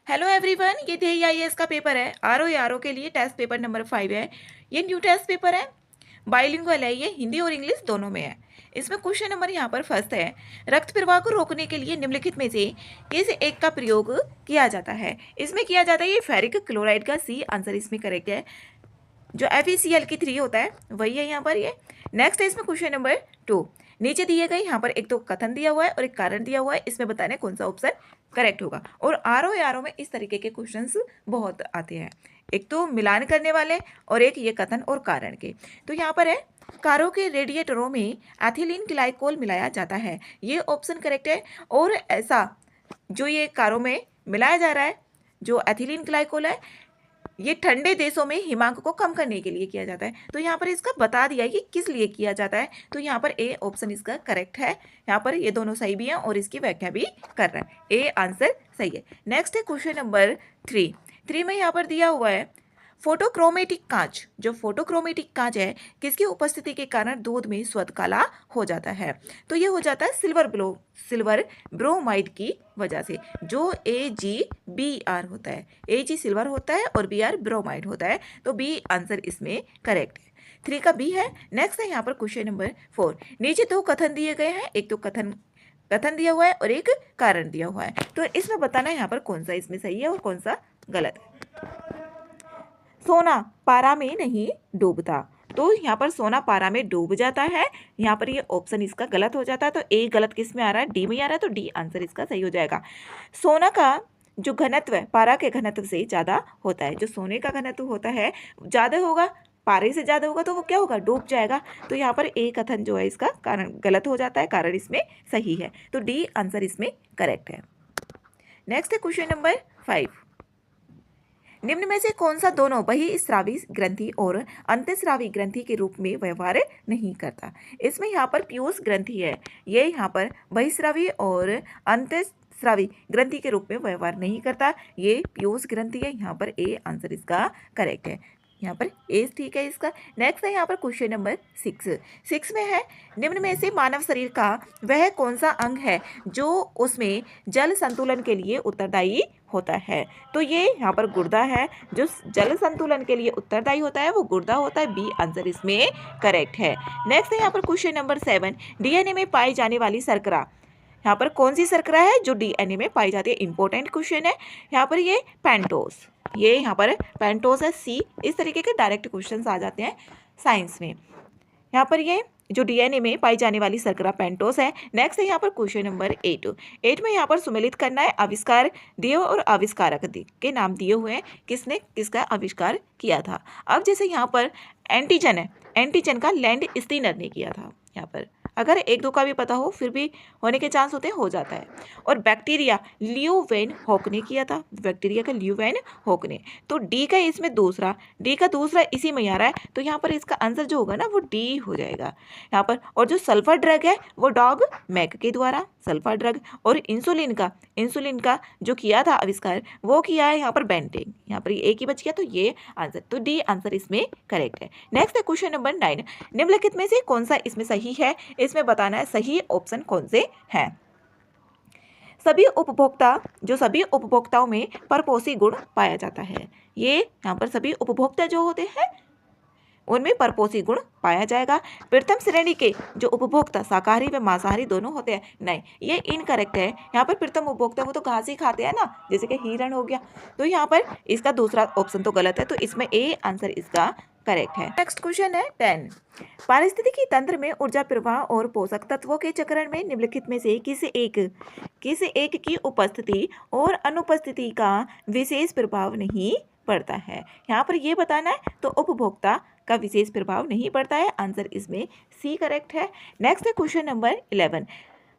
Hello everyone, ये ध्येय IAS का पेपर है। आरओ के लिए टेस्ट पेपर नंबर 5 है। ये न्यू टेस्ट पेपर है, बाइलिंगुअल है, ये हिंदी और इंग्लिश दोनों में है। इसमें क्वेश्चन नंबर यहाँ पर फर्स्ट है, रक्त प्रवाह को रोकने के लिए निम्नलिखित में से किस एक का प्रयोग किया जाता है। इसमें किया जाता है ये फेरिक क्लोराइड का। सी आंसर इसमें करेक्ट है। जो FeCl की 3 होता है वही है यहाँ पर ये। नेक्स्ट है इसमें क्वेश्चन नंबर 2। नीचे दिए गए यहाँ पर एक तो कथन दिया हुआ है और एक कारण दिया हुआ है। इसमें बताना है कौन सा ऑप्शन करेक्ट होगा। और आरओ में इस तरीके के क्वेश्चंस बहुत आते हैं, एक तो मिलान करने वाले और एक ये कथन और कारण के। तो यहाँ पर है, कारों के रेडिएटरों में एथिलीन ग्लाइकोल मिलाया जाता है, ये ऑप्शन करेक्ट है। और ऐसा जो ये कारों में मिलाया जा रहा है, जो एथिलीन ग्लाइकोल है, ये ठंडे देशों में हिमांक को कम करने के लिए किया जाता है। तो यहाँ पर इसका बता दिया है कि किस लिए किया जाता है। तो यहाँ पर ए ऑप्शन इसका करेक्ट है। यहाँ पर ये दोनों सही भी हैं और इसकी व्याख्या भी कर रहा है। ए आंसर सही है। नेक्स्ट है क्वेश्चन नंबर 3 में यहाँ पर दिया हुआ है, फोटोक्रोमेटिक कांच, जो फोटोक्रोमेटिक कांच है, किसकी उपस्थिति के कारण दूध में स्वतः काला हो जाता है। तो ये हो जाता है सिल्वर ब्रोमाइड की वजह से, जो AgBr होता है। Ag सिल्वर होता है और Br ब्रोमाइड होता है। तो बी आंसर इसमें करेक्ट है। 3 का बी है। नेक्स्ट है यहाँ पर क्वेश्चन नंबर 4। नीचे 2 कथन दिए गए हैं, एक तो कथन दिया हुआ है और एक कारण दिया हुआ है। तो इसमें बताना है यहाँ पर कौन सा इसमें सही है और कौन सा गलत है। सोना पारा में नहीं डूबता, तो यहाँ पर सोना पारा में डूब जाता है। यहाँ पर ये ऑप्शन इसका गलत हो जाता है। तो ए गलत किस में आ रहा है, डी में आ रहा है। तो डी आंसर इसका सही हो जाएगा। सोना का जो घनत्व है पारा के घनत्व से ज़्यादा होता है। जो सोने का घनत्व होता है ज़्यादा होगा, पारे से ज़्यादा होगा, तो वो क्या होगा, डूब जाएगा। तो यहाँ पर ए कथन जो है इसका कारण गलत हो जाता है, कारण इसमें सही है। तो डी आंसर इसमें करेक्ट है। नेक्स्ट है क्वेश्चन नंबर 5। निम्न में से कौन सा दोनों बहिस्रावी ग्रंथि और अंतःस्रावी ग्रंथि के रूप में व्यवहार नहीं करता। इसमें यहाँ पर पीयूष ग्रंथि है, ये यहाँ पर बहिस्रावी और अंतःस्रावी ग्रंथि के रूप में व्यवहार नहीं करता, ये पीयूष ग्रंथि है। यहाँ पर ए आंसर इसका करेक्ट है। यहाँ पर ए ठीक है इसका। नेक्स्ट है यहाँ पर क्वेश्चन नंबर 6 में है, निम्न में से मानव शरीर का वह कौन सा अंग है जो उसमें जल संतुलन के लिए उत्तरदायी होता है। तो ये यहाँ पर गुर्दा है, जो जल संतुलन के लिए उत्तरदायी होता है वो गुर्दा होता है। बी आंसर इसमें करेक्ट है। नेक्स्ट है यहाँ पर क्वेश्चन नंबर 7। DNA में पाई जाने वाली शर्करा, यहाँ पर कौन सी शर्करा है जो DNA में पाई जाती है। इंपॉर्टेंट क्वेश्चन है यहाँ पर। ये पेंटोस, ये यहाँ पर पेंटोस है। सी इस तरीके के डायरेक्ट क्वेश्चंस आ जाते हैं साइंस में। यहाँ पर ये जो DNA में पाई जाने वाली शर्करा पेंटोस है। नेक्स्ट है यहाँ पर क्वेश्चन नंबर 8 में यहाँ पर सुमेलित करना है, आविष्कार दिए और आविष्कारक के नाम दिए हुए हैं, किसने किसका आविष्कार किया था। अब जैसे यहाँ पर एंटीजन है, एंटीजन का लैंड स्टीनर ने किया था। यहाँ पर अगर 1-2 का भी पता हो फिर भी होने के चांस होते हैं, हो जाता है। और बैक्टीरिया लियू वेन हॉक ने किया था, बैक्टीरिया का लियू वेन हॉक ने। तो डी का इसमें दूसरा, डी का दूसरा इसी में आ रहा है। तो यहाँ पर इसका आंसर जो होगा ना वो डी हो जाएगा यहाँ पर। और जो सल्फर ड्रग है वो डॉग मैक के द्वारा, सल्फर ड्रग। और इंसुलिन का जो किया था आविष्कार वो किया है यहाँ पर बेंटिंग। यहाँ पर एक ही बच गया, तो ये आंसर, तो डी आंसर इसमें करेक्ट है। नेक्स्ट है क्वेश्चन नंबर 9। निम्नलिखित में से कौन सा इसमें सही है, इसमें बताना है सही ऑप्शन कौन से हैं। सभी उपभोक्ताओं में परपोषी गुण पाया जाता है। ये यहाँ पर सभी उपभोक्ता जो होते हैं उनमें परपोषी गुण पाया जाएगा। प्रथम श्रेणी के जो उपभोक्ता शाकाहारी व मांसाहारी दोनों होते हैं, नहीं, ये इनकरेक्ट है। यहाँ पर प्रथम उपभोक्ता वो तो घास ही खाते हैं ना, जैसे कि हिरण हो गया। तो यहाँ पर इसका दूसरा ऑप्शन तो गलत है, तो इसमें ए आंसर इसका करेक्ट है। नेक्स्ट क्वेश्चन है 10। पारिस्थितिकी तंत्र में ऊर्जा प्रवाह और पोषक तत्वों के चक्रण में निम्नलिखित में से किसी एक की उपस्थिति और अनुपस्थिति का विशेष प्रभाव नहीं पड़ता है। यहाँ पर ये बताना है, तो उपभोक्ता का विशेष प्रभाव नहीं पड़ता है। आंसर इसमें सी करेक्ट है। नेक्स्ट है क्वेश्चन नंबर 11।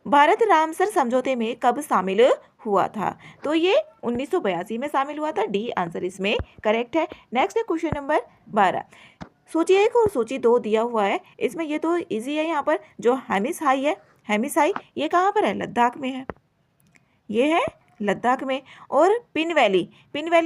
भारत रामसर समझौते में कब शामिल हुआ था। तो ये 1982 में शामिल हुआ था। डी आंसर इसमें करेक्ट है। नेक्स्ट है क्वेश्चन नंबर 12। सूची 1 और सूची 2 दिया हुआ है, इसमें ये तो इजी है। यहाँ पर जो हेमिस हाई है, हेमिस हाई ये कहाँ पर है, लद्दाख में है, ये है लद्दाख में। और पिन वैली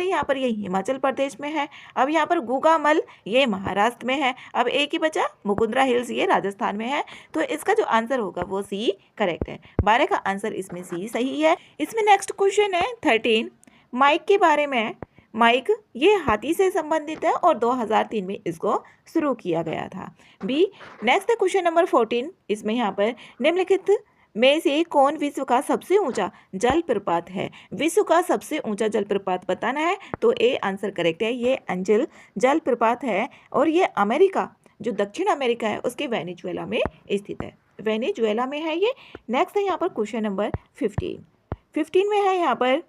यहाँ पर ये हिमाचल प्रदेश में है। अब यहाँ पर गुगामल ये महाराष्ट्र में है। अब एक ही बचा मुकुंदरा हिल्स, ये राजस्थान में है। तो इसका जो आंसर होगा वो सी करेक्ट है। 12 का आंसर इसमें सी सही है। इसमें नेक्स्ट क्वेश्चन है 13। माइक के बारे में है। माइक ये हाथी से संबंधित है और 2003 में इसको शुरू किया गया था। बी नेक्स्ट है क्वेश्चन नंबर 14। इसमें यहाँ पर निम्नलिखित में से कौन विश्व का सबसे ऊंचा जलप्रपात है? विश्व का सबसे ऊंचा जलप्रपात बताना है तो ए आंसर करेक्ट है। ये एंजल जलप्रपात है और ये अमेरिका, जो दक्षिण अमेरिका है उसके वेनेजुएला में स्थित है। वेनेजुएला में है ये। नेक्स्ट है यहाँ पर क्वेश्चन नंबर 15 में है यहाँ पर,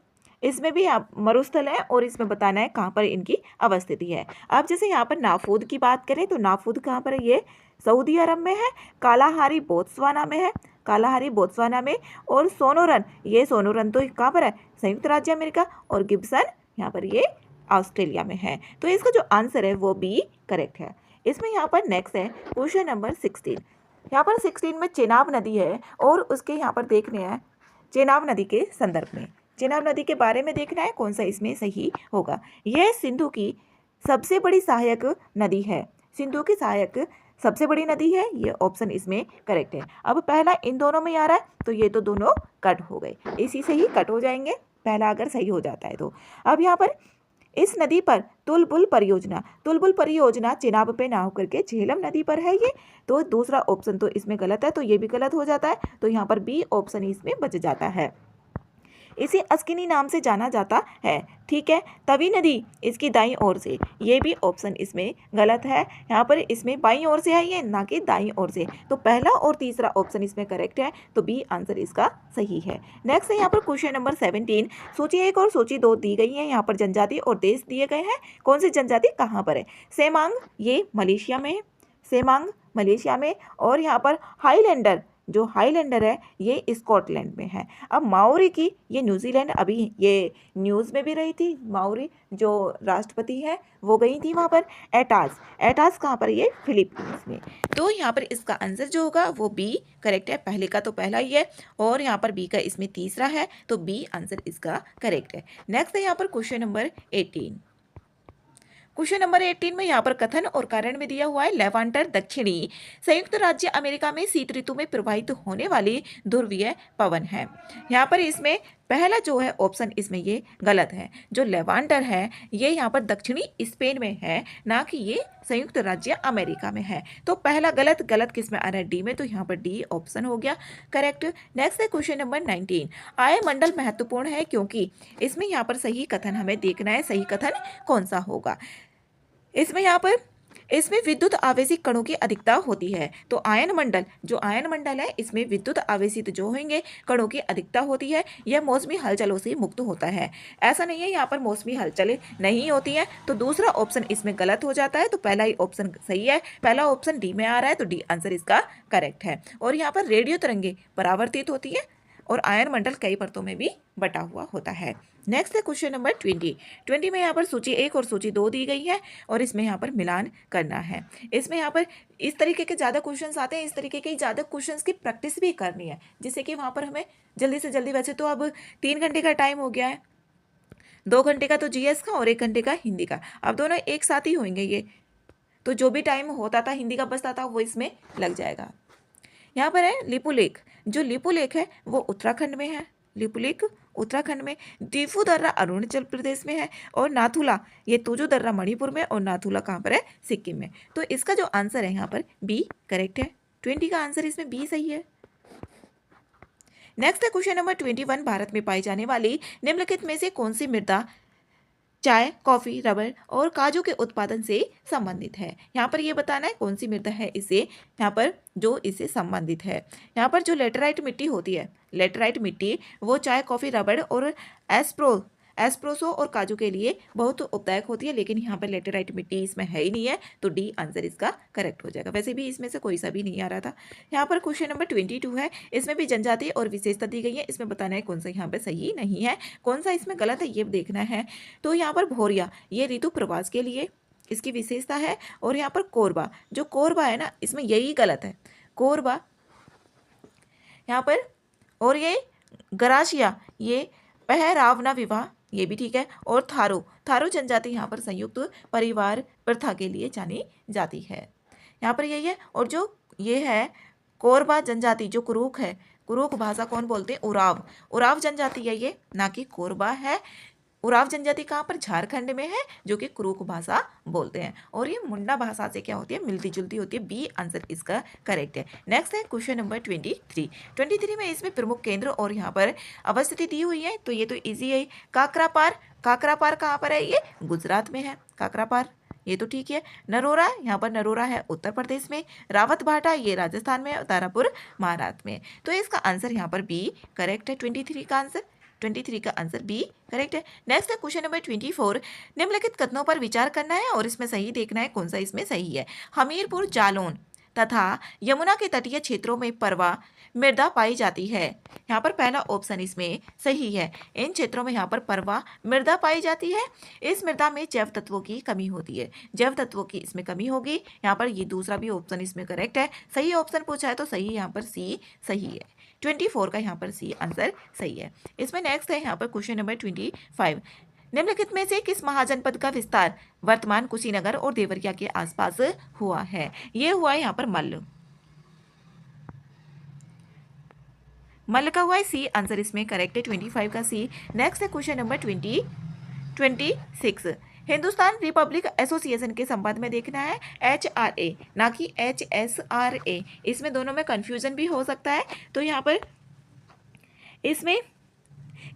इसमें भी आप मरुस्थल है और इसमें बताना है कहाँ पर इनकी अवस्थिति है। अब जैसे यहाँ पर नाफूद की बात करें तो नाफूद कहाँ पर है? ये सऊदी अरब में है। कालाहारी बोत्सवाना में है, कालाहारी बोत्सवाना में। और सोनोरन, ये सोनोरन तो कहाँ पर है? संयुक्त राज्य अमेरिका। और गिब्सन यहाँ पर ये ऑस्ट्रेलिया में है। तो इसका जो आंसर है वो बी करेक्ट है। इसमें यहाँ पर नेक्स्ट है क्वेश्चन नंबर 16। यहाँ पर 16 में चेनाब नदी है और उसके यहाँ पर देखने हैं चेनाब नदी के संदर्भ में, चेनाब नदी के बारे में देखना है कौन सा इसमें सही होगा। यह सिंधु की सबसे बड़ी सहायक नदी है। सिंधु की सहायक सबसे बड़ी नदी है, ये ऑप्शन इसमें करेक्ट है। अब पहला इन दोनों में आ रहा है तो ये तो दोनों कट हो गए, इसी से ही कट हो जाएंगे पहला अगर सही हो जाता है तो। अब यहाँ पर इस नदी पर तुलबुल परियोजना चेनाब पे ना होकर के झेलम नदी पर है ये। तो दूसरा ऑप्शन तो इसमें गलत है, तो ये भी गलत हो जाता है। तो यहाँ पर बी ऑप्शन इसमें बच जाता है। इसे अस्किनी नाम से जाना जाता है, ठीक है। तवी नदी इसकी दाईं ओर से, ये भी ऑप्शन इसमें गलत है। यहाँ पर इसमें बाईं ओर से है ये, ना कि दाईं ओर से। तो पहला और तीसरा ऑप्शन इसमें करेक्ट है, तो बी आंसर इसका सही है। नेक्स्ट है यहाँ पर क्वेश्चन नंबर 17। सूची 1 और सूची 2 दी गई है। यहाँ पर जनजाति और देश दिए गए हैं। कौन सी जनजाति कहाँ पर है? सेमांग ये मलेशिया में है, सेमांग मलेशिया में। और यहाँ पर हाईलैंडर, जो हाईलैंडर है ये स्कॉटलैंड में है। अब माओरी की ये न्यूजीलैंड, अभी ये न्यूज़ में भी रही थी, माओरी जो राष्ट्रपति है वो गई थी वहाँ पर। एटाज कहाँ पर? ये फिलीपींस में। तो यहाँ पर इसका आंसर जो होगा वो बी करेक्ट है। पहले का तो पहला ही है और यहाँ पर बी का इसमें तीसरा है, तो बी आंसर इसका करेक्ट है। नेक्स्ट है यहाँ पर क्वेश्चन नंबर 18। क्वेश्चन नंबर 18 में यहाँ पर कथन और कारण में दिया हुआ है लेवांटर दक्षिणी संयुक्त राज्य अमेरिका में शीत ऋतु में प्रवाहित होने वाली ध्रुवीय पवन है। यहाँ पर इसमें पहला जो है ऑप्शन इसमें ये गलत है। जो लेवांटर है ये यहाँ पर दक्षिणी स्पेन में है, ना कि ये संयुक्त राज्य अमेरिका में है। तो पहला गलत किस में आ रहा है? डी में। तो यहाँ पर डी ऑप्शन हो गया करेक्ट। नेक्स्ट है क्वेश्चन नंबर 19। आयमंडल महत्वपूर्ण है क्योंकि इसमें यहाँ पर सही कथन हमें देखना है, सही कथन कौन सा होगा। इसमें यहाँ पर इसमें विद्युत आवेशित कणों की अधिकता होती है। तो आयनमंडल, जो आयनमंडल है इसमें विद्युत आवेशित जो होंगे कणों की अधिकता होती है। यह मौसमी हलचलों से मुक्त होता है। ऐसा नहीं है यहाँ पर मौसमी हलचलें नहीं होती हैं, तो दूसरा ऑप्शन इसमें गलत हो जाता है। तो पहला ही ऑप्शन सही है, पहला ऑप्शन डी में आ रहा है, तो डी आंसर इसका करेक्ट है। और यहाँ पर रेडियो तरंगे परावर्तित होती है और आयनमंडल कई परतों में भी बटा हुआ होता है। नेक्स्ट है क्वेश्चन नंबर 20 में यहाँ पर सूची 1 और सूची 2 दी गई है और इसमें यहाँ पर मिलान करना है। इसमें यहाँ पर इस तरीके के ज़्यादा क्वेश्चंस आते हैं, इस तरीके के ज़्यादा क्वेश्चंस की प्रैक्टिस भी करनी है, जिससे कि वहाँ पर हमें जल्दी से जल्दी, वैसे तो अब 3 घंटे का टाइम हो गया है, 2 घंटे का तो जीएस का और 1 घंटे का हिंदी का, अब दोनों एक साथ ही होंगे ये, तो जो भी टाइम होता था हिंदी का बचता था वो इसमें लग जाएगा। यहाँ पर है लिपुलेख। जो लिपुलेख है वो उत्तराखंड में है, लिपुलेख उत्तराखंड में। दीफू दर्रा अरुणाचल प्रदेश में है और नाथुला ये तुजू दर्रा मणिपुर में और नाथुला कहाँ पर है? सिक्किम में। तो इसका जो आंसर है यहाँ पर बी करेक्ट है। 20 का आंसर इसमें बी सही है। नेक्स्ट है क्वेश्चन नंबर 21। भारत में पाई जाने वाली निम्नलिखित में से कौन सी मृदा चाय, कॉफी, रबर और काजू के उत्पादन से संबंधित है? यहाँ पर ये बताना है कौन सी मृदा है इससे, यहाँ पर जो इससे संबंधित है। यहाँ पर जो लेटराइट मिट्टी होती है, लेटराइट मिट्टी वो चाय, कॉफी, रबर और एस्प्रेसो और काजू के लिए बहुत उपदायक होती है, लेकिन यहाँ पर लेटराइट मिट्टी इसमें है ही नहीं है, तो डी आंसर इसका करेक्ट हो जाएगा। वैसे भी इसमें से कोई सा भी नहीं आ रहा था। यहाँ पर क्वेश्चन नंबर 22 है, इसमें भी जनजाति और विशेषता दी गई है। इसमें बताना है कौन सा यहाँ पर सही नहीं है, कौन सा इसमें गलत है, ये देखना है। तो यहाँ पर भोरिया ये ऋतु प्रवास के लिए इसकी विशेषता है। और यहाँ पर कोरबा, जो कोरबा है ना इसमें यही गलत है, कोरबा यहाँ पर। और ये गराशिया ये पहरावना विवाह, ये भी ठीक है। और थारू जनजाति यहाँ पर संयुक्त परिवार प्रथा के लिए जानी जाती है, यहाँ पर यही है। और जो ये है कोरबा जनजाति, जो कुरुक है, कुरुक भाषा कौन बोलते हैं? उराव जनजाति है ये, ना कि कोरबा है, उराव जनजाति कहाँ पर? झारखंड में है, जो कि कुरुक भाषा बोलते हैं, और ये मुंडा भाषा से क्या होती है? मिलती जुलती होती है। बी आंसर इसका करेक्ट है। नेक्स्ट है क्वेश्चन नंबर 23 में इसमें प्रमुख केंद्र और यहाँ पर अवस्थिति दी हुई है, तो ये तो इजी है। काकरापार, काकरापार कहाँ पर है? ये गुजरात में है काकरापार, ये तो ठीक है। नरोरा, यहाँ पर नरोरा है उत्तर प्रदेश में। रावत भाटा ये राजस्थान में, और तारापुर महाराष्ट्र में। तो इसका आंसर यहाँ पर बी करेक्ट है। 23 का आंसर, 23 का आंसर बी करेक्ट है। नेक्स्ट है क्वेश्चन नंबर 24। निम्नलिखित कथनों पर विचार करना है और इसमें सही देखना है कौन सा इसमें सही है। हमीरपुर, जालौन तथा यमुना के तटीय क्षेत्रों में परवा मृदा पाई जाती है। यहाँ पर पहला ऑप्शन इसमें सही है। इन क्षेत्रों में यहाँ पर परवा मृदा पाई जाती है। इस मृदा में जैव तत्वों की कमी होती है, जैव तत्वों की इसमें कमी होगी। यहाँ पर ये दूसरा भी ऑप्शन इसमें करेक्ट है। सही ऑप्शन पूछा है तो सही यहाँ पर सी सही है। 24 का यहाँ पर सी आंसर सही है। इसमें नेक्स्ट है यहाँ पर क्वेश्चन नंबर 25। निम्नलिखित में से किस महाजनपद का विस्तार वर्तमान कुशीनगर और देवरिया के आसपास हुआ है? ये हुआ है यहाँ पर मल्ल का हुआ है। सी आंसर इसमें करेक्ट है। 25 का सी। नेक्स्ट है question number 26। Hindustan Republic association के संबंध में देखना है। HRA ना कि HSRA, इसमें दोनों में कंफ्यूजन भी हो सकता है। तो यहाँ पर इसमें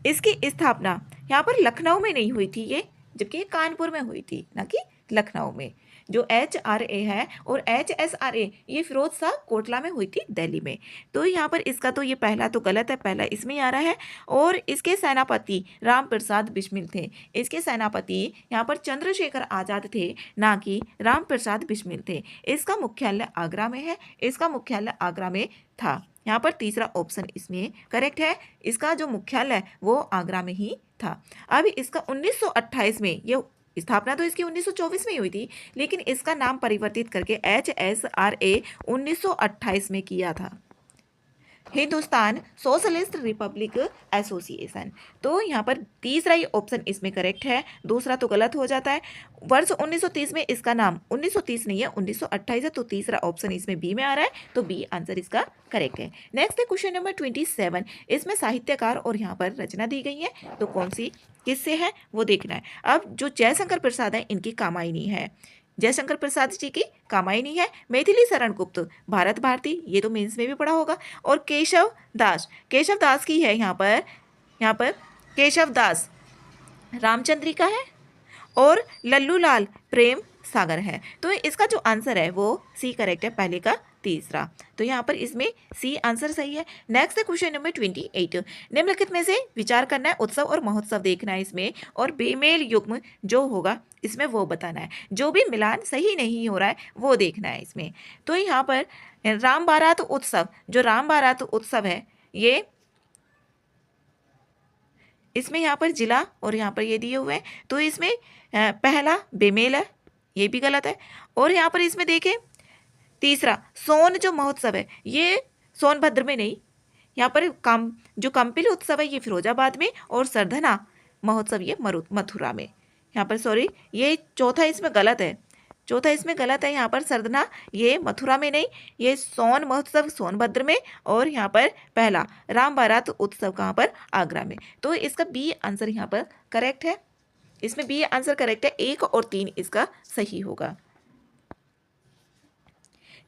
इसकी स्थापना यहाँ पर लखनऊ में नहीं हुई थी ये, जबकि कानपुर में हुई थी, ना कि लखनऊ में। जो HRA है और HSRA ये फिरोज शाह कोटला में हुई थी दिल्ली में। तो यहाँ पर इसका तो ये पहला तो गलत है, पहला इसमें आ रहा है। और इसके सेनापति राम प्रसाद बिस्मिल थे। इसके सेनापति यहाँ पर चंद्रशेखर आजाद थे, ना कि राम प्रसाद बिस्मिल थे। इसका मुख्यालय आगरा में है, इसका मुख्यालय आगरा में था। यहाँ पर तीसरा ऑप्शन इसमें करेक्ट है। इसका जो मुख्यालय वो आगरा में ही था। अब इसका 1928 में ये स्थापना तो इसकी 1924 में ही हुई थी, लेकिन इसका नाम परिवर्तित करके HSRA 1928 में किया था, हिंदुस्तान सोशलिस्ट रिपब्लिक एसोसिएशन। तो यहाँ पर तीसरा ही ऑप्शन इसमें करेक्ट है, दूसरा तो गलत हो जाता है। वर्ष 1930 में इसका नाम 1930 नहीं है 1928 है, तो तीसरा ऑप्शन इसमें बी में आ रहा है, तो बी आंसर इसका करेक्ट है। नेक्स्ट है क्वेश्चन नंबर 27। इसमें साहित्यकार और यहाँ पर रचना दी गई है, तो कौन सी किससे है वो देखना है। अब जो जयशंकर प्रसाद है इनकी कामायनी है, जयशंकर प्रसाद जी की कामायनी है। मैथिली शरण गुप्त, भारत भारती, ये तो मेंस में भी पढ़ा होगा। और केशव दास की है यहाँ पर केशव दास रामचंद्रिका है, और लल्लू लाल प्रेम सागर है। तो इसका जो आंसर है वो सी करेक्ट है, पहले का तीसरा। तो यहाँ पर इसमें सी आंसर सही है। नेक्स्ट है क्वेश्चन नंबर 28। निम्नलिखित में से विचार करना है, उत्सव और महोत्सव देखना है इसमें, और बेमेल युग्म जो होगा इसमें वो बताना है। जो भी मिलान सही नहीं हो रहा है वो देखना है इसमें। तो यहाँ पर राम बारात उत्सव, जो राम बारात उत्सव है ये इसमें यहाँ पर जिला और यहाँ पर ये दिए हुए हैं, तो इसमें पहला बेमेल है, ये भी गलत है। और यहाँ पर इसमें देखें तीसरा सोन जो महोत्सव है ये सोनभद्र में नहीं, यहाँ पर जो कंपिल उत्सव है ये फिरोजाबाद में, और सरधना महोत्सव ये मथुरा में। यहाँ पर सॉरी ये चौथा इसमें गलत है, यहाँ पर सरधना ये मथुरा में नहीं, ये सोन महोत्सव सोनभद्र में, और यहाँ पर पहला राम बारात उत्सव कहाँ पर? आगरा में। तो इसका बी आंसर यहाँ पर करेक्ट है, इसमें बी आंसर करेक्ट है। 1 और 3 इसका सही होगा।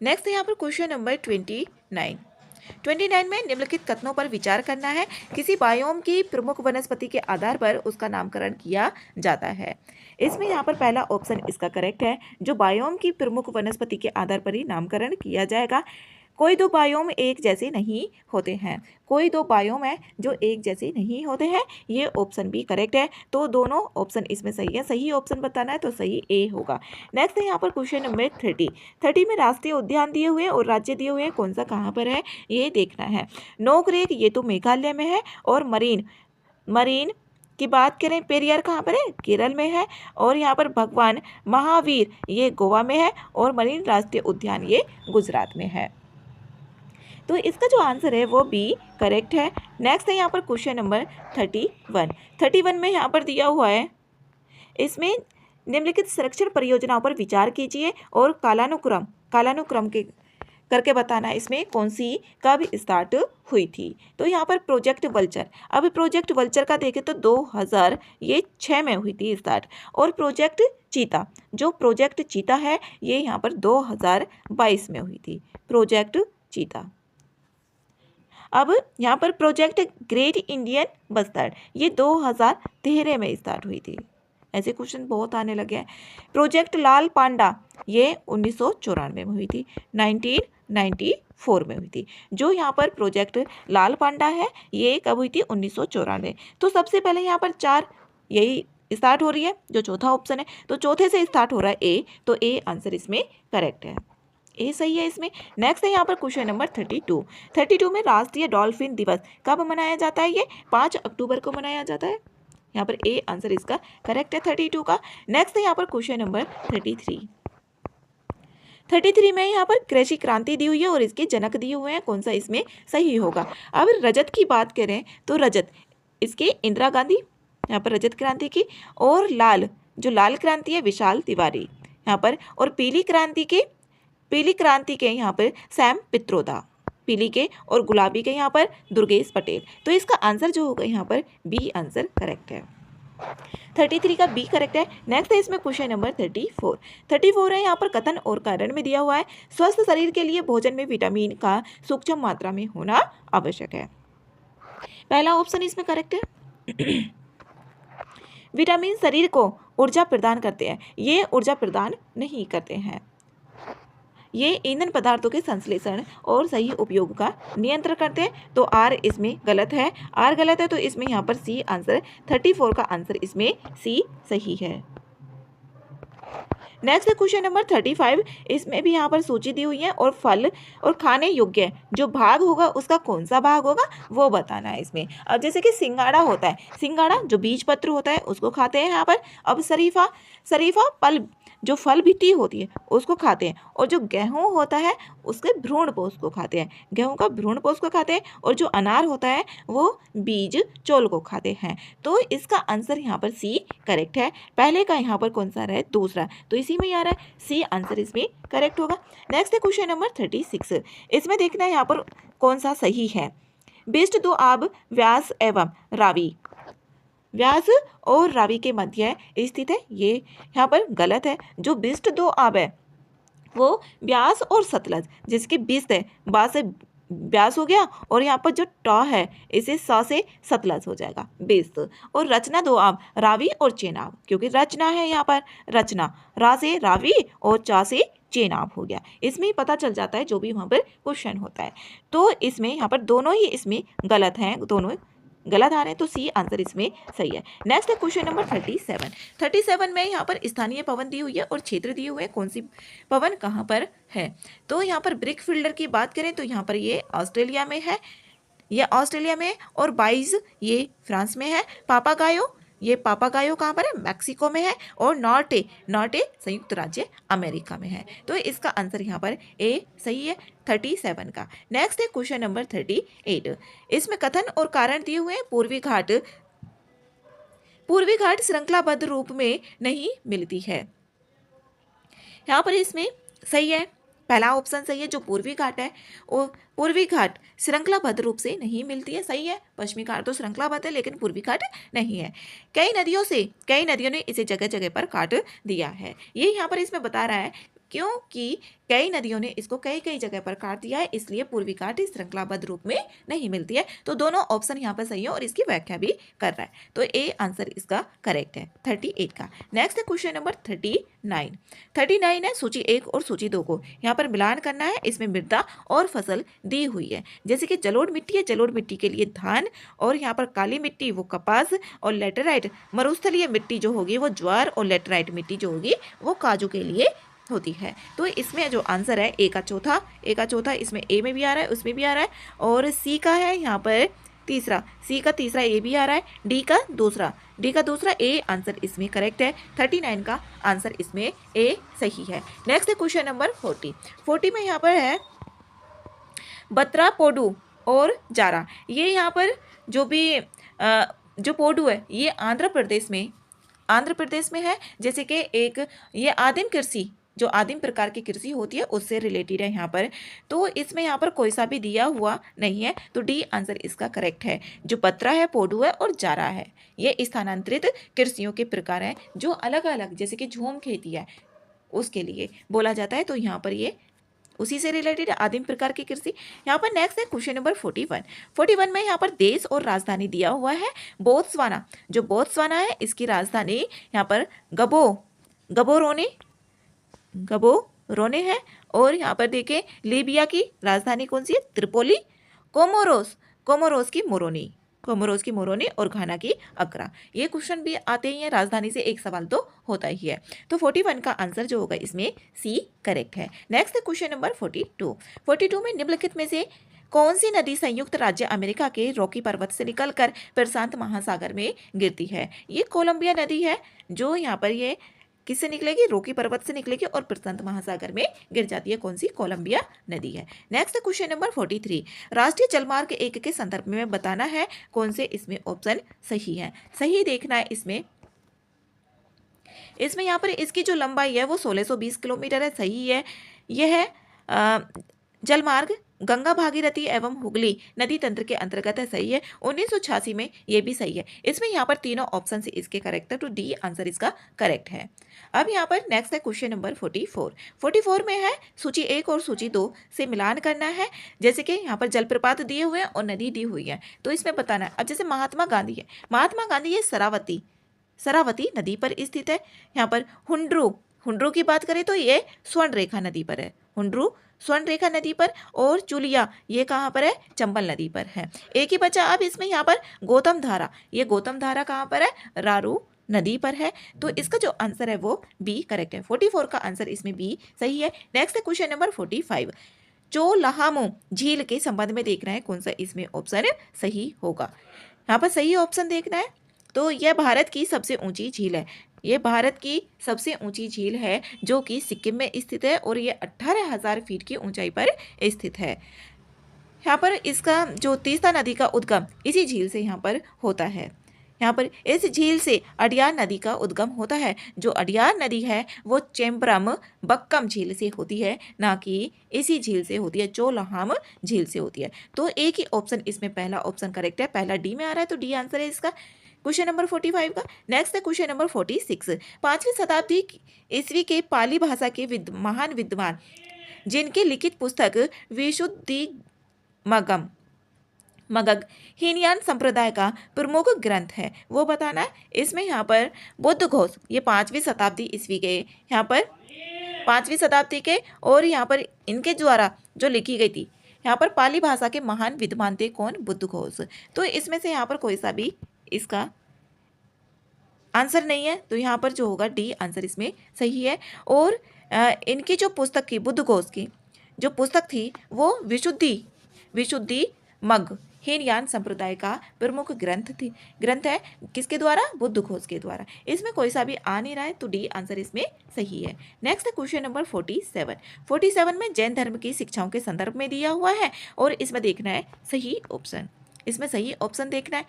नेक्स्ट है यहाँ पर क्वेश्चन नंबर 29 में निम्नलिखित कथनों पर विचार करना है। किसी बायोम की प्रमुख वनस्पति के आधार पर उसका नामकरण किया जाता है। इसमें यहाँ पर पहला ऑप्शन इसका करेक्ट है, जो बायोम की प्रमुख वनस्पति के आधार पर ही नामकरण किया जाएगा। कोई दो बायोम एक जैसे नहीं होते हैं, कोई दो बायोम है जो एक जैसे नहीं होते हैं, ये ऑप्शन भी करेक्ट है। तो दोनों ऑप्शन इसमें सही है, सही ऑप्शन बताना है तो सही ए होगा। नेक्स्ट है यहाँ पर क्वेश्चन नंबर 30 में राष्ट्रीय उद्यान दिए हुए और राज्य दिए हुए, कौन सा कहाँ पर है ये देखना है। नोकरेक ये तो मेघालय में है, और मरीन की बात करें पेरियार कहाँ पर है? केरल में है। और यहाँ पर भगवान महावीर ये गोवा में है, और मरीन राष्ट्रीय उद्यान ये गुजरात में है। तो इसका जो आंसर है वो बी करेक्ट है। नेक्स्ट है यहाँ पर क्वेश्चन नंबर 31 में यहाँ पर दिया हुआ है, इसमें निम्नलिखित संरक्षण परियोजनाओं पर विचार कीजिए और कालानुक्रम करके बताना है इसमें कौन सी कब स्टार्ट हुई थी। तो यहाँ पर प्रोजेक्ट वल्चर, अब प्रोजेक्ट वल्चर का देखें तो 2006 में हुई थी स्टार्ट। और प्रोजेक्ट चीता, जो प्रोजेक्ट चीता है ये यहाँ पर 2022 में हुई थी, प्रोजेक्ट चीता। अब यहाँ पर प्रोजेक्ट ग्रेट इंडियन बस्टर्ड, ये 2013 में स्टार्ट हुई थी। ऐसे क्वेश्चन बहुत आने लगे हैं। प्रोजेक्ट लाल पांडा, ये 1994 में हुई थी, 1994 में हुई थी। जो यहाँ पर प्रोजेक्ट लाल पांडा है ये कब हुई थी, 1994। तो सबसे पहले यहाँ पर 4 यही स्टार्ट हो रही है, जो चौथा ऑप्शन है, तो चौथे से स्टार्ट हो रहा है ए, तो ए आंसर इसमें करेक्ट है, ए सही है इसमें। नेक्स्ट है यहाँ पर क्वेश्चन नंबर 32 में राष्ट्रीय डॉल्फिन दिवस कब मनाया जाता है, ये 5 अक्टूबर को मनाया जाता है। यहाँ पर ए आंसर इसका करेक्ट है 32 का। नेक्स्ट है यहाँ पर क्वेश्चन नंबर 33 में यहाँ पर कृषि क्रांति दी हुई है और इसके जनक दिए हुए हैं, कौन सा इसमें सही होगा। अब रजत की बात करें तो रजत इसके इंदिरा गांधी, यहाँ पर रजत क्रांति की, और लाल, जो लाल क्रांति है विशाल तिवारी यहाँ पर, और पीली क्रांति के यहाँ पर सैम पित्रोदा, पीली के, और गुलाबी के यहाँ पर दुर्गेश पटेल। तो इसका आंसर जो होगा यहाँ पर बी आंसर करेक्ट है, 33 का बी करेक्ट है। नेक्स्ट है इसमें क्वेश्चन नंबर 34 है यहाँ पर कथन और कारण में दिया हुआ है, स्वस्थ शरीर के लिए भोजन में विटामिन का सूक्ष्म मात्रा में होना आवश्यक है। पहला ऑप्शन इसमें करेक्ट है। विटामिन शरीर को ऊर्जा प्रदान करते हैं, ये ऊर्जा प्रदान नहीं करते हैं, ये ईंधन पदार्थों के संश्लेषण और सही उपयोग का नियंत्रण करते हैं। तो आर इसमें गलत है, आर गलत है, तो इसमें यहाँ पर सी आंसर, 34 का आंसर इसमें सी सही है। नेक्स्ट है क्वेश्चन नंबर 35, इसमें भी यहाँ पर सूची दी हुई है, और फल और खाने योग्य जो भाग होगा उसका कौन सा भाग होगा वो बताना है इसमें। अब जैसे कि सिंगाड़ा होता है, सिंगाड़ा जो बीज पत्र होता है उसको खाते हैं यहाँ पर। अब शरीफा फल, जो फल भिट्टी होती है उसको खाते हैं, और जो गेहूं होता है उसके भ्रूण पोष को खाते हैं, गेहूं का भ्रूण पोष को खाते हैं, और जो अनार होता है वो बीज चोल को खाते हैं। तो इसका आंसर यहाँ पर सी करेक्ट है। पहले का यहाँ पर कौन सा रहा है, दूसरा, तो इसी में आ रहा है सी आंसर इसमें करेक्ट होगा। नेक्स्ट है क्वेश्चन नंबर 36, इसमें देखना है यहाँ पर कौन सा सही है। बिस्ट दो आब व्यास एवं रावी, व्यास और रावी के मध्य स्थित है, ये यहाँ पर गलत है। जो बिस्ट दो आब है वो ब्यास और सतलज, जिसकी बिस्त है बा से ब्यास हो गया, और यहाँ पर जो टा है इसे सा से सतलज हो जाएगा बिस्त। और रचना दो आब रावी और चेनाब, क्योंकि रचना है यहाँ पर रचना, रा से रावी और चा से चेनाब हो गया। इसमें ही पता चल जाता है जो भी वहाँ पर क्वेश्चन होता है। तो इसमें यहाँ पर दोनों ही इसमें गलत हैं, दोनों गलत आ रहे हैं, तो सी आंसर इसमें सही है। नेक्स्ट है क्वेश्चन नंबर 37 में यहाँ पर स्थानीय पवन दी हुई है और क्षेत्र दिए हुए हैं, कौन सी पवन कहाँ पर है। तो यहाँ पर ब्रिक फील्डर की बात करें तो यहाँ पर ये ऑस्ट्रेलिया में है, और 22 ये फ्रांस में है। पापागायो कहाँ पर है, मैक्सिको में है, और नॉर्टे संयुक्त राज्य अमेरिका में है। तो इसका आंसर यहाँ पर ए सही है 37 का। नेक्स्ट है क्वेश्चन नंबर 38, इसमें कथन और कारण दिए हुए हैं। पूर्वी घाट श्रृंखलाबद्ध रूप में नहीं मिलती है, यहाँ पर इसमें सही है, पहला ऑप्शन सही है। जो पूर्वी घाट है वो पूर्वी घाट श्रृंखलाबद्ध रूप से नहीं मिलती है, सही है। पश्चिमी घाट तो श्रृंखलाबद्ध है लेकिन पूर्वी घाट नहीं है। कई नदियों ने इसे जगह जगह पर काट दिया है, ये यहाँ पर इसमें बता रहा है क्योंकि कई नदियों ने इसको कई जगह पर काट दिया है, इसलिए पूर्वी घाट श्रृंखलाबद्ध रूप में नहीं मिलती है। तो दोनों ऑप्शन यहाँ पर सही है और इसकी व्याख्या भी कर रहा है, तो ए आंसर इसका करेक्ट है 38 का। नेक्स्ट है क्वेश्चन नंबर 39 है, सूची 1 और सूची 2 को यहाँ पर मिलान करना है। इसमें मृदा और फसल दी हुई है, जैसे कि जलोढ़ मिट्टी है, जलोढ़ मिट्टी के लिए धान, और यहाँ पर काली मिट्टी वो कपास, और लेटेराइट मरुस्थलीय मिट्टी जो होगी वो ज्वार, और लेटेराइट मिट्टी जो होगी वो काजू के लिए होती है। तो इसमें जो आंसर है ए का चौथा इसमें ए में भी आ रहा है, उसमें भी आ रहा है, और सी का है यहाँ पर तीसरा, सी का तीसरा ए भी आ रहा है, डी का दूसरा ए आंसर इसमें करेक्ट है। 39 का आंसर इसमें ए सही है। नेक्स्ट है क्वेश्चन नंबर 40 में यहाँ पर है बत्रा, पोडू और जारा। ये यहाँ पर जो भी जो पोडू है ये आंध्र प्रदेश में है, जैसे कि एक ये आदिम कृषि जो आदिम प्रकार की कृषि होती है उससे रिलेटेड है यहाँ पर। तो इसमें यहाँ पर कोई सा भी दिया हुआ नहीं है, तो डी आंसर इसका करेक्ट है। जो पत्रा है, पोडू है और जारा है, ये स्थानांतरित कृषियों के प्रकार हैं जो अलग अलग, जैसे कि झूम खेती है उसके लिए बोला जाता है। तो यहाँ पर ये उसी से रिलेटेड आदिम प्रकार की कृषि। यहाँ पर नेक्स्ट है क्वेश्चन नंबर 41 में यहाँ पर देश और राजधानी दिया हुआ है बोत्सवाना। जो बोत्सवाना है इसकी राजधानी यहाँ पर गबोरोने है। और यहाँ पर देखिए लीबिया की राजधानी कौन सी है, त्रिपोली। कोमोरोस की मोरोनी और घाना की अक्रा। ये क्वेश्चन भी आते ही हैं, राजधानी से एक सवाल तो होता ही है। तो 41 का आंसर जो होगा इसमें सी करेक्ट है। नेक्स्ट है क्वेश्चन नंबर 42 में निम्नलिखित में से कौन सी नदी संयुक्त राज्य अमेरिका के रॉकी पर्वत से निकलकर प्रशांत महासागर में गिरती है। ये कोलंबिया नदी है, जो यहाँ पर ये किससे निकलेगी, रॉकी पर्वत से निकलेगी और प्रशांत महासागर में गिर जाती है। कौन सी, कोलंबिया नदी है। नेक्स्ट क्वेश्चन नंबर 43 राष्ट्रीय जलमार्ग 1 के संदर्भ में बताना है कौन से इसमें ऑप्शन सही है। सही देखना है इसमें यहाँ पर इसकी जो लंबाई है वो 1620 किलोमीटर है, सही है। यह है जलमार्ग गंगा भागीरथी एवं हुगली नदी तंत्र के अंतर्गत है, सही है। 1986 में ये भी सही है। इसमें यहाँ पर तीनों ऑप्शन से इसके करेक्ट है, तो डी आंसर इसका करेक्ट है। अब यहाँ पर नेक्स्ट है क्वेश्चन नंबर 44 में है सूची 1 और सूची 2 से मिलान करना है। जैसे कि यहाँ पर जलप्रपात दिए हुए हैं और नदी दी हुई है, तो इसमें बताना है। अब जैसे महात्मा गांधी है, ये शरावती नदी पर स्थित है। यहाँ पर हुंड्रू की बात करें तो ये स्वर्ण रेखा नदी पर है, स्वर्ण रेखा नदी पर। और चुलिया ये कहाँ पर है, चंबल नदी पर है। एक ही बचा अब इसमें यहाँ पर गौतम धारा कहाँ पर है, रारू नदी पर है। तो इसका जो आंसर है वो बी करेक्ट है। 44 का आंसर इसमें बी सही है। नेक्स्ट है क्वेश्चन नंबर 45 चोलाहामो झील के संबंध में देखना है कौन सा इसमें ऑप्शन सही होगा। यहाँ पर सही ऑप्शन देखना है। तो यह भारत की सबसे ऊंची झील है, जो कि सिक्किम में स्थित है और ये 18,000 फीट की ऊंचाई पर स्थित है। यहाँ पर इसका जो तीस्ता नदी का उद्गम इसी झील से यहाँ पर होता है। यहाँ पर इस झील से अडियार नदी का उद्गम होता है। जो अडियार नदी है वो चेम्बरम बक्कम झील से होती है, ना कि इसी झील से होती है, चोलाहाम झील से होती है। तो एक ही ऑप्शन इसमें पहला ऑप्शन करेक्ट है, पहला डी में आ रहा है, तो डी आंसर है इसका क्वेश्चन नंबर 45 का। नेक्स्ट है क्वेश्चन नंबर 46 5वीं शताब्दी ईस्वी के पाली भाषा के महान विद्वान जिनकी लिखित पुस्तक विशुद्धि मगग हीनयान संप्रदाय का प्रमुख ग्रंथ है, वो बताना है। इसमें यहाँ पर बुद्ध घोष ये 5वीं शताब्दी ईस्वी के, यहाँ पर 5वीं शताब्दी के, और यहाँ पर इनके द्वारा जो लिखी गई थी, यहाँ पर पाली भाषा के महान विद्वान थे कौन, बुद्ध घोष। तो इसमें से यहाँ पर कोई सा भी इसका आंसर नहीं है, तो यहाँ पर जो होगा डी आंसर इसमें सही है। और इनकी जो पुस्तक की, बुद्ध घोष की जो पुस्तक थी वो विशुद्धि मग हीनयान संप्रदाय का प्रमुख ग्रंथ है, किसके द्वारा, बुद्ध घोष के द्वारा। इसमें कोई सा भी आ नहीं रहा है, तो डी आंसर इसमें सही है। नेक्स्ट है क्वेश्चन नंबर 47 में जैन धर्म की शिक्षाओं के संदर्भ में दिया हुआ है और इसमें देखना है सही ऑप्शन, इसमें सही ऑप्शन देखना है।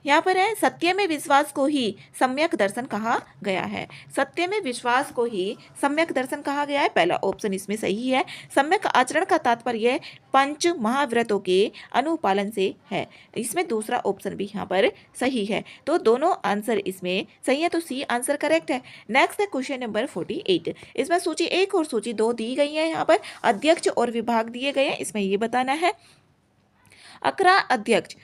यहाँ पर है सत्य में विश्वास को ही सम्यक दर्शन कहा गया है, सत्य में विश्वास को ही सम्यक दर्शन कहा गया है, पहला ऑप्शन इसमें सही है। सम्यक आचरण का तात्पर्य 5 महाव्रतों के अनुपालन से है, इसमें दूसरा ऑप्शन भी यहाँ पर सही है। तो दोनों आंसर इसमें सही है, तो सी आंसर करेक्ट है। नेक्स्ट है क्वेश्चन नंबर 48, इसमें सूची 1 और सूची 2 दी गई है। यहाँ पर अध्यक्ष और विभाग दिए गए हैं, इसमें ये बताना है। अकरा अध्यक्ष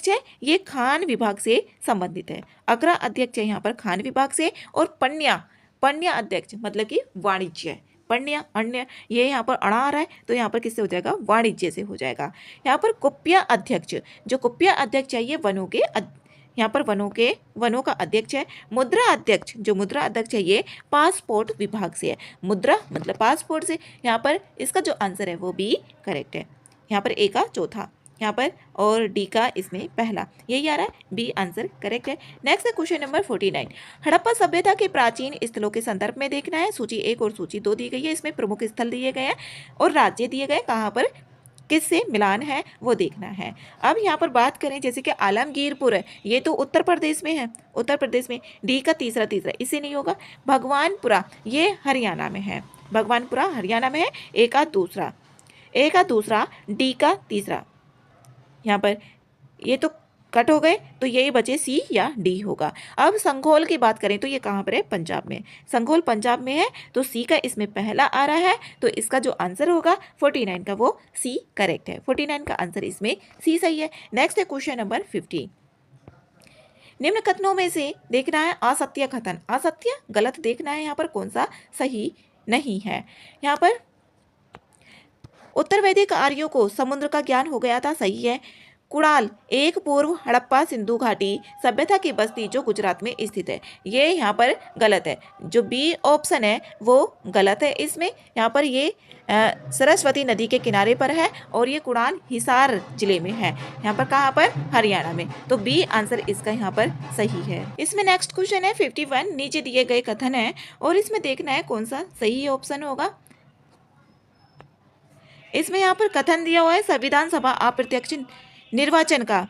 है ये खान विभाग से संबंधित है, अकरा अध्यक्ष है यहाँ पर खान विभाग से। और पण्य अध्यक्ष मतलब कि वाणिज्य, अन्य ये यहाँ पर अड़ा आ रहा है, तो यहाँ पर किससे हो जाएगा, वाणिज्य से हो जाएगा। यहाँ पर कुप्या अध्यक्ष है ये वनों का अध्यक्ष है। मुद्रा अध्यक्ष है ये पासपोर्ट विभाग से है, मुद्रा मतलब पासपोर्ट से। यहाँ पर इसका जो आंसर है वो भी करेक्ट है, यहाँ पर ए का चौथा यहाँ पर और डी का इसमें पहला, यही आ रहा है, बी आंसर करेक्ट है। नेक्स्ट है क्वेश्चन नंबर 49, हड़प्पा सभ्यता के प्राचीन स्थलों के संदर्भ में देखना है। सूची 1 और सूची 2 दी गई है, इसमें प्रमुख स्थल दिए गए हैं और राज्य दिए गए, कहाँ पर, किससे मिलान है वो देखना है। अब यहाँ पर बात करें जैसे कि आलमगीरपुर है, ये तो उत्तर प्रदेश में है, उत्तर प्रदेश में, डी का तीसरा तीसरा इससे नहीं होगा। भगवानपुरा ये हरियाणा में है, भगवानपुरा हरियाणा में है, ए का दूसरा डी का तीसरा, यहाँ पर ये तो कट हो गए, तो यही बचे सी या डी होगा। अब संघोल की बात करें तो ये कहाँ पर है, पंजाब में, संघोल पंजाब में है, तो सी का इसमें पहला आ रहा है, तो इसका जो आंसर होगा 49 का वो सी करेक्ट है, 49 का आंसर इसमें सी सही है। नेक्स्ट है क्वेश्चन नंबर 50। निम्न कथनों में से देखना है असत्य कथन, असत्य गलत देखना है यहाँ पर कौन सा सही नहीं है। यहाँ पर उत्तर वैदिक आर्यों को समुद्र का ज्ञान हो गया था, सही है। कुड़ाल एक पूर्व हड़प्पा सिंधु घाटी सभ्यता की बस्ती जो गुजरात में स्थित है, ये यहाँ पर गलत है, जो बी ऑप्शन है वो गलत है। इसमें यहाँ पर ये सरस्वती नदी के किनारे पर है और ये कुड़ाल हिसार जिले में है, यहाँ पर कहाँ पर, हरियाणा में, तो बी आंसर इसका यहाँ पर सही है। इसमें नेक्स्ट क्वेश्चन है 51, नीचे दिए गए कथन है और इसमें देखना है कौन सा सही ऑप्शन होगा। इसमें यहाँ पर कथन दिया हुआ है संविधान सभा अप्रत्यक्ष निर्वाचन का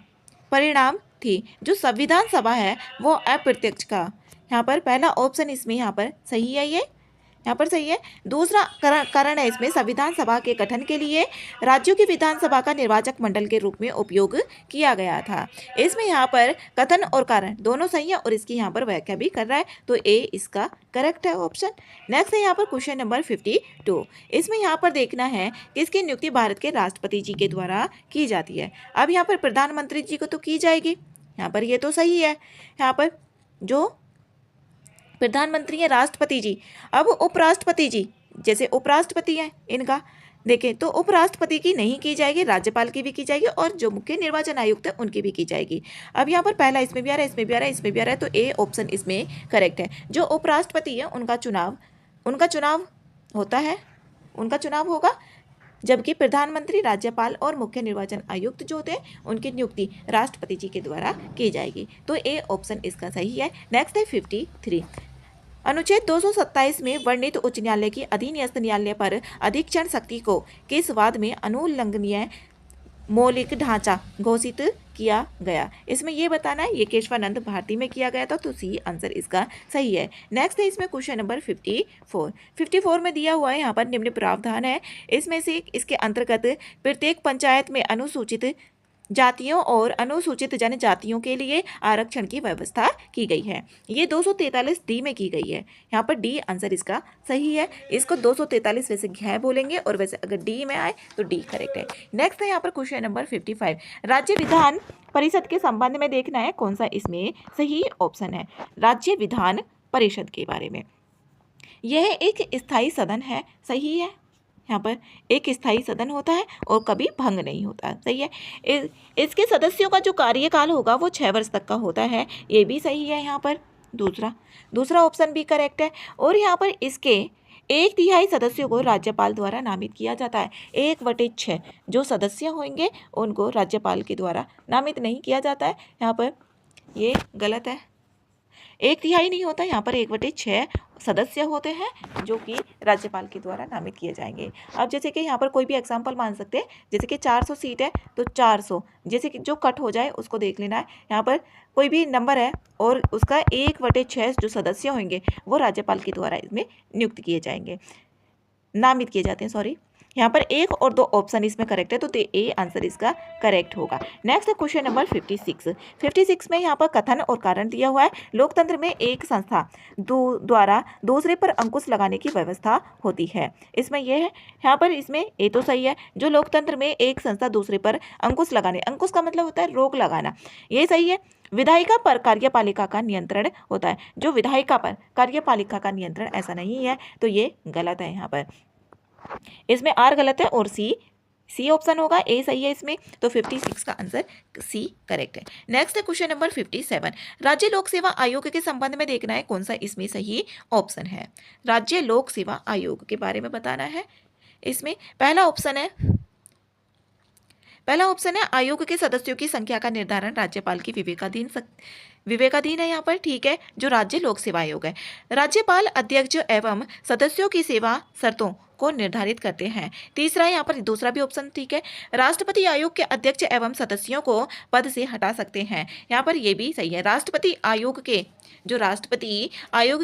परिणाम थी, जो संविधान सभा है वो अप्रत्यक्ष का, यहाँ पर पहला ऑप्शन इसमें यहाँ पर सही है, ये यहाँ पर सही है। दूसरा कारण है इसमें संविधान सभा के गठन के लिए राज्यों की विधानसभा का निर्वाचक मंडल के रूप में उपयोग किया गया था। इसमें यहाँ पर कथन और कारण दोनों सही है और इसकी यहाँ पर व्याख्या भी कर रहा है, तो ए इसका करेक्ट है ऑप्शन। नेक्स्ट है यहाँ पर क्वेश्चन नंबर 52। इसमें यहाँ पर देखना है किसकी नियुक्ति भारत के राष्ट्रपति जी के द्वारा की जाती है। अब यहाँ पर प्रधानमंत्री जी को तो की जाएगी, यहाँ पर ये तो सही है। यहाँ पर जो प्रधानमंत्री है राष्ट्रपति जी, अब उपराष्ट्रपति जी, जैसे उपराष्ट्रपति हैं इनका देखें तो उपराष्ट्रपति की नहीं की जाएगी, राज्यपाल की भी की जाएगी और जो मुख्य निर्वाचन आयुक्त है उनकी भी की जाएगी। अब यहाँ पर पहला इसमें भी आ रहा है, इसमें भी आ रहा है, इसमें भी आ रहा है, तो ए ऑप्शन इसमें करेक्ट है। जो उपराष्ट्रपति है उनका चुनाव होता है, उनका चुनाव होगा, जबकि प्रधानमंत्री, राज्यपाल और मुख्य निर्वाचन आयुक्त जो होते हैं उनकी नियुक्ति राष्ट्रपति जी के द्वारा की जाएगी, तो ए ऑप्शन इसका सही है। नेक्स्ट है 53। अनुच्छेद 227 में वर्णित उच्च न्यायालय की अधीनस्थ न्यायालय पर अधीक्षण शक्ति को किस वाद में अनुल्लंघनीय मौलिक ढांचा घोषित किया गया। इसमें ये बताना है, ये केशवानंद भारती में किया गया था, तो सी आंसर इसका सही है। नेक्स्ट है इसमें क्वेश्चन नंबर 54 में दिया हुआ है, यहाँ पर निम्न प्रावधान है, इसमें से इसके अंतर्गत प्रत्येक पंचायत में अनुसूचित जातियों और अनुसूचित जनजातियों के लिए आरक्षण की व्यवस्था की गई है। ये 243 डी में की गई है, यहाँ पर डी आंसर इसका सही है। इसको 243 वैसे घ बोलेंगे और वैसे अगर डी में आए तो डी करेक्ट है। नेक्स्ट है यहाँ पर क्वेश्चन नंबर 55। राज्य विधान परिषद के संबंध में देखना है कौन सा इसमें सही ऑप्शन है। राज्य विधान परिषद के बारे में, यह एक स्थायी सदन है, सही है। यहाँ पर एक स्थायी सदन होता है और कभी भंग नहीं होता, सही है। इसके सदस्यों का जो कार्यकाल होगा वो 6 वर्ष तक का होता है, ये भी सही है। यहाँ पर दूसरा ऑप्शन भी करेक्ट है। और यहाँ पर इसके 1/3 सदस्यों को राज्यपाल द्वारा नामित किया जाता है। 1/6 जो सदस्य होंगे उनको राज्यपाल के द्वारा नामित नहीं किया जाता है, यहाँ पर ये गलत है। 1/3 नहीं होता, यहाँ पर 1/6 सदस्य होते हैं जो कि राज्यपाल के द्वारा नामित किए जाएंगे। अब जैसे कि यहाँ पर कोई भी एग्जाम्पल मान सकते हैं, जैसे कि 400 सीट है तो 400, जैसे कि जो कट हो जाए उसको देख लेना है। यहाँ पर कोई भी नंबर है और उसका 1/6 जो सदस्य होंगे वो राज्यपाल के द्वारा इसमें नियुक्त किए जाएंगे, नामित किए जाते हैं, सॉरी। यहाँ पर 1 और 2 ऑप्शन इसमें करेक्ट है, तो ए आंसर इसका करेक्ट होगा। नेक्स्ट है क्वेश्चन नंबर 56 में यहाँ पर कथन और कारण दिया हुआ है। लोकतंत्र में एक संस्था द्वारा दूसरे पर अंकुश लगाने की व्यवस्था होती है, इसमें यह है। यहाँ पर इसमें ए तो सही है, जो लोकतंत्र में एक संस्था दूसरे पर अंकुश लगाने, अंकुश का मतलब होता है रोक लगाना, ये सही है। विधायिका पर कार्यपालिका का नियंत्रण होता है, जो विधायिका पर कार्यपालिका का नियंत्रण ऐसा नहीं है, तो ये गलत है। यहाँ पर इसमें आर गलत है और सी ऑप्शन होगा, ए सही है इसमें, तो 56 का आंसर सी करेक्ट है। नेक्स्ट है क्वेश्चन नंबर 57। राज्य लोक सेवा आयोग के संबंध में देखना है कौन सा इसमें सही ऑप्शन है। राज्य लोक सेवा आयोग के बारे में बताना है। इसमें पहला ऑप्शन है आयोग के सदस्यों की संख्या का निर्धारण राज्यपाल की विवेकाधीन है, यहाँ पर ठीक है। जो राज्य लोक सेवा आयोग है, राज्यपाल अध्यक्ष एवं सदस्यों की सेवा शर्तों को निर्धारित करते हैं। तीसरा यहाँ पर दूसरा भी ऑप्शन ठीक है, राष्ट्रपति आयोग के अध्यक्ष एवं सदस्यों को पद से हटा सकते हैं। यहाँ पर ये भी सही है, राष्ट्रपति आयोग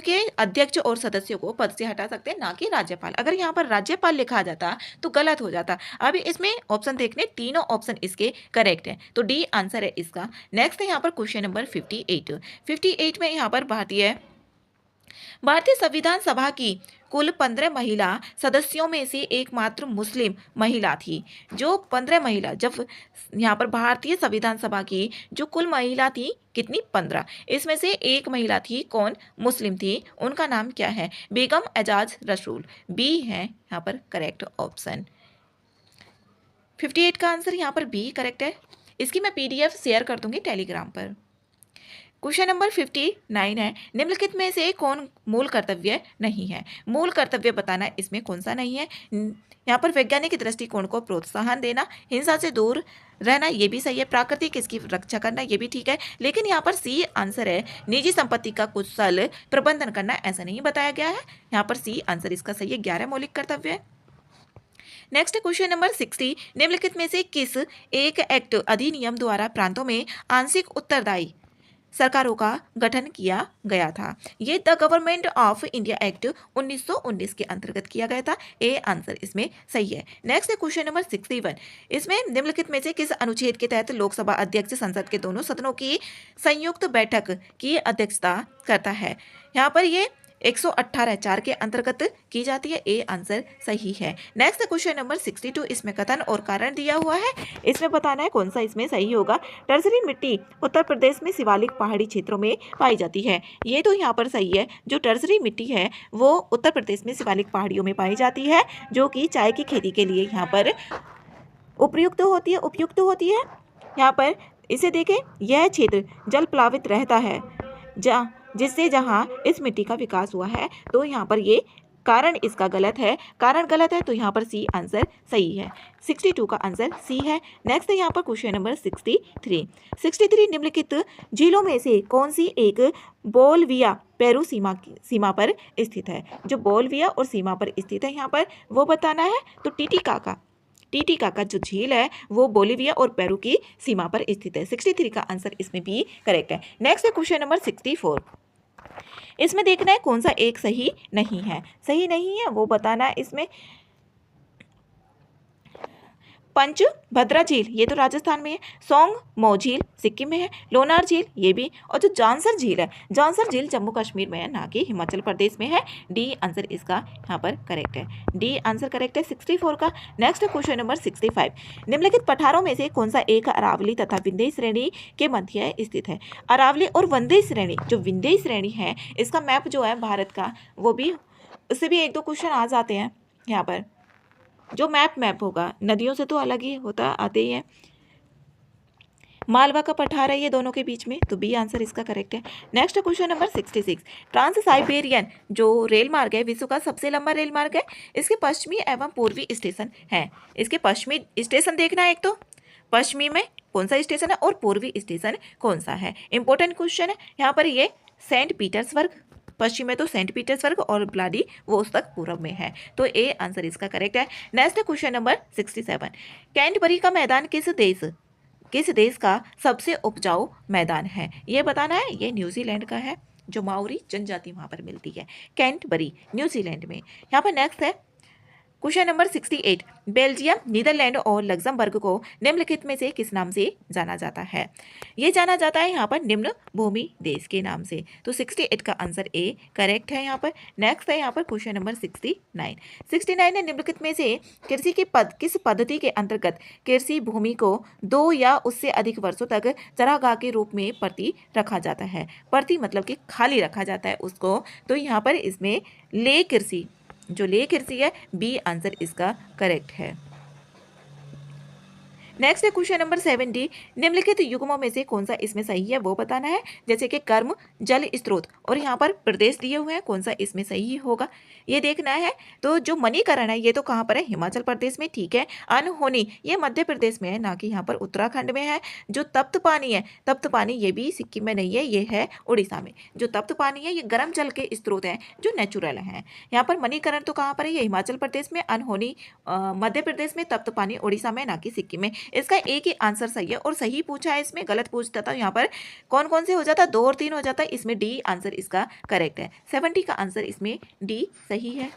के अध्यक्ष और सदस्यों को पद से हटा सकते हैं, ना कि राज्यपाल। अगर यहाँ पर राज्यपाल लिखा जाता तो गलत हो जाता। अभी इसमें ऑप्शन देखने, तीनों ऑप्शन इसके करेक्ट है, तो डी आंसर है इसका। नेक्स्ट है यहाँ पर क्वेश्चन नंबर 58 में यहाँ पर भारतीय संविधान सभा की कुल 15 महिला सदस्यों में से एकमात्र मुस्लिम महिला थी। जो 15 महिला, जब यहाँ पर भारतीय संविधान सभा की जो कुल महिला थी कितनी, 15, इसमें से एक महिला थी, कौन, मुस्लिम थी, उनका नाम क्या है, बेगम एजाज रसूल। बी है यहाँ पर करेक्ट ऑप्शन। 58 का आंसर यहाँ पर बी करेक्ट है। इसकी मैं PDF शेयर कर दूंगी टेलीग्राम पर। क्वेश्चन नंबर 59 है, निम्नलिखित में से कौन मूल कर्तव्य नहीं है। मूल कर्तव्य बताना, इसमें कौन सा नहीं है। यहाँ पर वैज्ञानिक दृष्टिकोण को प्रोत्साहन देना, हिंसा से दूर रहना, ये भी सही है, प्राकृतिक इसकी रक्षा करना, ये भी ठीक है। लेकिन यहाँ पर सी आंसर है, निजी संपत्ति का कुशल प्रबंधन करना, ऐसा नहीं बताया गया है। यहाँ पर सी आंसर इसका सही है, 11 मौलिक कर्तव्य है। नेक्स्ट क्वेश्चन नंबर 60, निम्नलिखित में से किस एक एक्ट अधिनियम द्वारा प्रांतों में आंशिक उत्तरदायी सरकारों का गठन किया गया था। ये the government of India act 1919 के अंतर्गत किया गया था। ए आंसर इसमें सही है। नेक्स्ट है क्वेश्चन नंबर 61, इसमें निम्नलिखित में से किस अनुच्छेद के तहत लोकसभा अध्यक्ष संसद के दोनों सदनों की संयुक्त बैठक की अध्यक्षता करता है। यहाँ पर ये 118(4) के अंतर्गत की जाती है। ए आंसर सही है। नेक्स्ट क्वेश्चन नंबर 62, इसमें कथन और कारण दिया हुआ है, इसमें बताना है कौन सा इसमें सही होगा। टर्सरी मिट्टी उत्तर प्रदेश में शिवालिक पहाड़ी क्षेत्रों में पाई जाती है। ये तो यहाँ पर सही है, जो टर्सरी मिट्टी है वो उत्तर प्रदेश में शिवालिक पहाड़ियों में पाई जाती है, जो कि चाय की खेती के लिए यहाँ पर उपयुक्त होती है। यहाँ पर इसे देखें, यह क्षेत्र जल प्लावित रहता है जहाँ इस मिट्टी का विकास हुआ है। तो यहाँ पर ये कारण इसका गलत है, तो यहाँ पर सी आंसर सही है। 62 का आंसर सी है। नेक्स्ट है यहाँ पर क्वेश्चन नंबर 63, निम्नलिखित झीलों में से कौन सी एक बोलविया पेरू सीमा पर स्थित है। जो बोलविया और सीमा पर स्थित है यहाँ पर वो बताना है। तो टीटीकाका जो झील है वो बोलिविया और पेरू की सीमा पर स्थित है। 63 का आंसर इसमें भी करेक्ट है। नेक्स्ट है क्वेश्चन नंबर 64, इसमें देखना है कौन सा एक सही नहीं है वो बताना है। इसमें पंचभद्रा झील, ये तो राजस्थान में है। सोंगमो झील सिक्किम में है। लोनार झील ये भी, और जो जांसर झील जम्मू कश्मीर में है, ना कि हिमाचल प्रदेश में है। डी आंसर इसका यहाँ पर करेक्ट है। डी आंसर करेक्ट है 64 का। नेक्स्ट क्वेश्चन नंबर 65, निम्नलिखित पठारों में से कौन सा एक अरावली तथा विंध्य श्रेणी के मध्य स्थित है। अरावली और विंध्य श्रेणी, जो विंध्य श्रेणी है इसका मैप जो है भारत का, वो भी उससे भी 1-2 क्वेश्चन आ जाते हैं। यहाँ पर जो मैप होगा, नदियों से तो अलग ही होता आते ही है। मालवा का पठार है ये दोनों के बीच में, तो बी आंसर इसका करेक्ट है। Next question number 66, trans Siberian जो रेल मार्ग है विश्व का सबसे लंबा रेल मार्ग है। इसके पश्चिमी एवं पूर्वी स्टेशन है। इसके पश्चिमी स्टेशन देखना है, एक तो पश्चिमी में कौन सा स्टेशन है और पूर्वी स्टेशन कौन सा है। इंपॉर्टेंट क्वेश्चन है। यहाँ पर ये सेंट पीटर्सबर्ग पश्चिम में, तो सेंट पीटर्सबर्ग, और व्लादिवोस्तोक पूर्व में है। तो ए आंसर इसका करेक्ट है। नेक्स्ट क्वेश्चन नंबर 67, कैंटबरी का मैदान किस देश का सबसे उपजाऊ मैदान है। ये बताना है। ये न्यूजीलैंड का है, जो माओरी जनजाति वहां पर मिलती है, कैंटबरी न्यूजीलैंड में। यहाँ पर नेक्स्ट है क्वेश्चन नंबर 68, बेल्जियम, नीदरलैंड और लग्जमबर्ग को निम्नलिखित में से किस नाम से जाना जाता है। ये जाना जाता है यहाँ पर निम्न भूमि देश के नाम से। तो 68 का आंसर ए करेक्ट है यहाँ पर। नेक्स्ट है यहाँ पर क्वेश्चन नंबर 69 है, निम्नलिखित में से किस पद्धति के अंतर्गत कृषि भूमि को 2 या उससे अधिक वर्षों तक चरागाह के रूप में प्रति रखा जाता है। प्रति मतलब कि खाली रखा जाता है उसको। तो यहाँ पर इसमें ले कृषि है, बी आंसर इसका करेक्ट है। नेक्स्ट है क्वेश्चन नंबर 70। निम्नलिखित युग्मों में से कौन सा इसमें सही है वो बताना है। जैसे कि कर्म, जल स्रोत, और यहाँ पर प्रदेश दिए हुए हैं, कौन सा इसमें सही होगा ये देखना है। तो जो मणिकरण है ये तो कहाँ पर है, हिमाचल प्रदेश में, ठीक है। अनहोनी ये मध्य प्रदेश में है, ना कि यहाँ पर उत्तराखंड में है। जो तप्त पानी है, तप्त पानी ये भी सिक्किम में नहीं है, ये है उड़ीसा में। जो तप्त पानी है ये गर्म जल के स्रोत हैं जो नेचुरल हैं। यहाँ पर मणिकरण तो कहाँ पर है, ये हिमाचल प्रदेश में, अनहोनी मध्य प्रदेश में, तप्त पानी उड़ीसा में, ना कि सिक्किम में। इसका एक ही आंसर सही है, और सही पूछा है इसमें, गलत पूछता था यहाँ पर कौन कौन से हो जाता, 2 और 3 हो जाता है। इसमें डी आंसर इसका करेक्ट है। 70 का आंसर इसमें डी सही है।